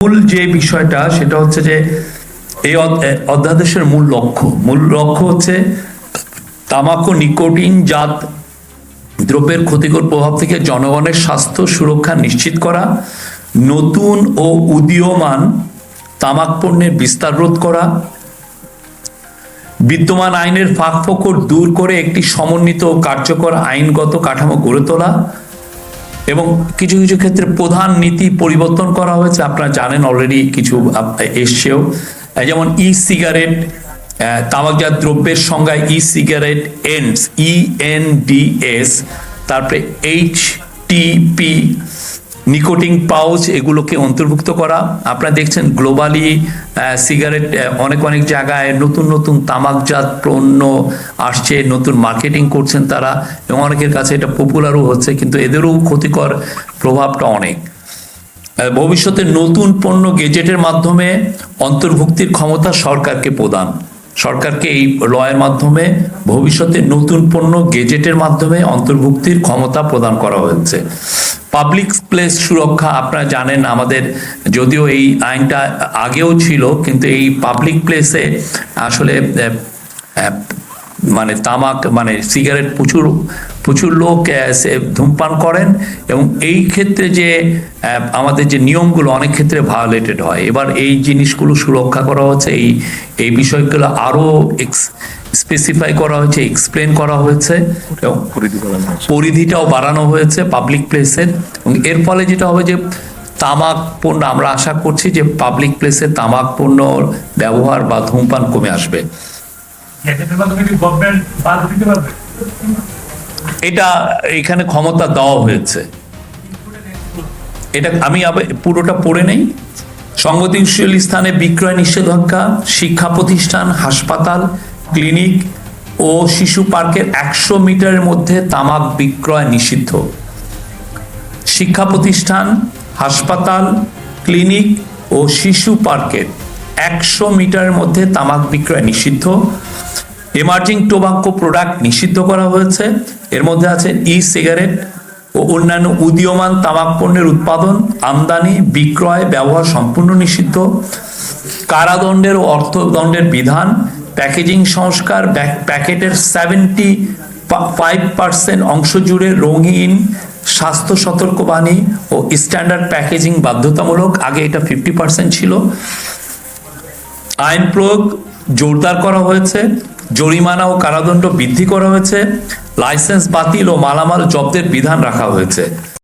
মূল যে বিষয়টা সেটা হচ্ছে যে এই অধ্যাদেশের মূল লক্ষ্য হচ্ছে তামাক ও নিকোটিন জাত দ্রব্যের ক্ষতিকর প্রভাব থেকে জনগণের স্বাস্থ্য সুরক্ষা নিশ্চিত করা, নতুন ও উদীয়মান তামাক পণ্যের বিস্তার রোধ করা, বিদ্যমান আইনের ফাঁকফোকর দূর করে একটি সমন্বিত ও কার্যকর আইনগত কাঠামো গড়ে তোলা এবং কিছু কিছু ক্ষেত্রে প্রধান নীতি পরিবর্তন করা হয়েছে। আপনারা জানেন অলরেডি কিছু এসছেও, যেমন ই সিগারেট, তামাকজাত দ্রব্যের সংজ্ঞায় ই সিগারেট এন্ডস ENDS, তারপরে HTP নিকোটিন পাউচ এগুলোকে অন্তর্ভুক্ত করা। আপনারা দেখছেন গ্লোবালি সিগারেট অনেক জায়গায় নতুন নতুন তামাকজাত পণ্য আসছে, নতুন মার্কেটিং করছেন তারা এবং অনেকের কাছে এটা পপুলারও হচ্ছে, কিন্তু এদেরও ক্ষতিকর প্রভাবটা অনেক। ভবিষ্যতে নতুন পণ্য গেজেটের মাধ্যমে অন্তর্ভুক্তির ক্ষমতা সরকারকে প্রদান, সরকারকে এই লয়ের মাধ্যমে ভবিষ্যতে নতুন পণ্য গেজেটের মাধ্যমে অন্তর্ভুক্তির ক্ষমতা প্রদান করা হয়েছে। পাবলিক প্লেস সুরক্ষা, আপনারা জানেন আমাদের যদিও এই আইনটা আগেও ছিল, কিন্তু এই পাবলিক প্লেসে আসলে মানে তামাক মানে সিগারেট প্রচুর লোক ধূমপান করেন এবং এই ক্ষেত্রে যে আমাদের যে নিয়মগুলো অনেক ক্ষেত্রে ভায়োলেটেড হয়। এবার এই জিনিসগুলো সুরক্ষা করা হচ্ছে, এই বিষয়গুলো আরো স্পেসিফাই করা হয়েছে, এক্সপ্লেন করা হয়েছে এবং পরিধিটাও বাড়ানো হয়েছে পাবলিক প্লেসের। এবং এর ফলে যেটা হবে যে তামাক পণ্য, আমরা আশা করছি যে পাবলিক প্লেসে তামাক পণ্য ব্যবহার বা ধূমপান কমে আসবে। এটা এখানে ক্ষমতা দেওয়া হয়েছে, এটা আমি পুরোটা পড়ে নেই। সংবেদনশীল স্থানে বিক্রয় নিষেধাজ্ঞা, শিক্ষা প্রতিষ্ঠান, হাসপাতাল, ক্লিনিক ও শিশু পার্কের 100 মিটারের মধ্যে তামাক বিক্রয় নিষিদ্ধ। শিক্ষা প্রতিষ্ঠান, হাসপাতাল, ক্লিনিক ও শিশু পার্কের 100 মিটারের মধ্যে তামাক বিক্রয় নিষিদ্ধ। এমার্জিং টোবাকো প্রোডাক্ট নিষিদ্ধ করা হয়েছে, এর মধ্যে আছে ই সিগারেট ও অন্যান্য উদীয়মান তামাক পণ্যের উৎপাদন, আমদানি, বিক্রয়, ব্যবহার সম্পূর্ণ নিষিদ্ধ। কারাদণ্ডের ও অর্থদণ্ডের বিধান, প্যাকেজিং সংস্কার, প্যাকেটের 75% অংশ জুড়ে রঙিন, স্বাস্থ্য সতর্কবাণী ও স্ট্যান্ডার্ড প্যাকেজিং বাধ্যতামূলক, আগে এটা 50% ছিল। আইন প্রয়োগ জোরদার করা হয়েছে, জরিমানা ও কারাদণ্ড বৃদ্ধি করা হয়েছে, লাইসেন্স বাতিল ও মালামাল জব্দের বিধান রাখা হয়েছে।